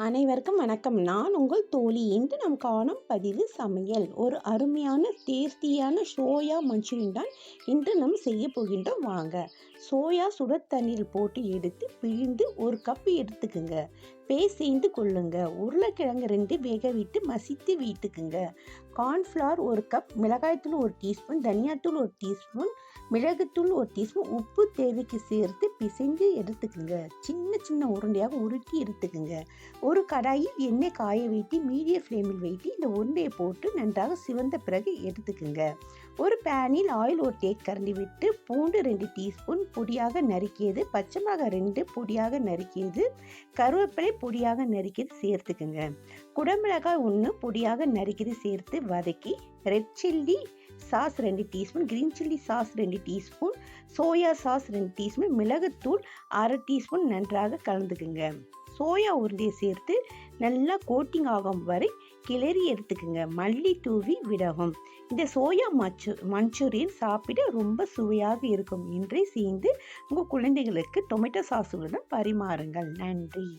அனைவருக்கும் வணக்கம். நான் உங்கள் தோழி. இன்று நாம் காணும் பதிவு சமையல். ஒரு அருமையான டேஸ்டியான சோயா மஞ்சூரியன் தான் இன்று நாம் செய்ய போகின்றோம். வாங்க. சோயா சுட தண்ணீர் போட்டு எடுத்து பிழிந்து ஒரு கப் எடுத்துக்குங்க. பேசைந்து கொள்ளுங்க. உருளைக்கிழங்கு 2 வேக விட்டு மசித்து வீட்டுக்குங்க. கார்ன்ஃப்ளவர் 1 கப், மிளகாய்த்தூள் 1 டீஸ்பூன், தனியாத்தூள் 1 டீஸ்பூன், மிளகுத்தூள் 1 டீஸ்பூன், உப்பு தேவைக்கு சேர்த்து பிசைந்து எடுத்துக்குங்க. சின்ன சின்ன உருண்டையாக உருட்டி எடுத்துக்குங்க. ஒரு கடாயில் எண்ணெய் காய வைத்து மீடியம் ஃப்ளேமில் வைத்து இந்த உருண்டையை போட்டு நன்றாக சிவந்த பிறகு எடுத்துக்குங்க. ஒரு பேனில் ஆயில் 1 தேக்கரண்டி விட்டு பூண்டு 2 டீஸ்பூன் பொடியாக நறுக்கியது, பச்சை மிளகாய் 2 பொடியாக நறுக்கியது, கருவேப்பிலை பொடியாக நறுக்கியது சேர்த்துக்குங்க. குடமிளகாய் 1 பொடியாக நறுக்கியது சேர்த்து வதக்கி red chilli sauce 2 teaspoon, green chilli sauce 2 teaspoon, soya sauce 2 teaspoon, மிளகுத்தூள் 1/2 டீஸ்பூன் நன்றாக கலந்துக்குங்க. சோயா உருண்டையை சேர்த்து நல்லா கோட்டிங் ஆகும் வரை கிளறி எடுத்துக்குங்க. மல்லி தூவி விடவும். இந்த சோயா மஞ்சூரியன் சாப்பிட ரொம்ப சுவையாக இருக்கும். இன்றே செய்து உங்கள் குழந்தைகளுக்கு டொமேட்டோ சாஸுடன் பரிமாறுங்கள். நன்றி.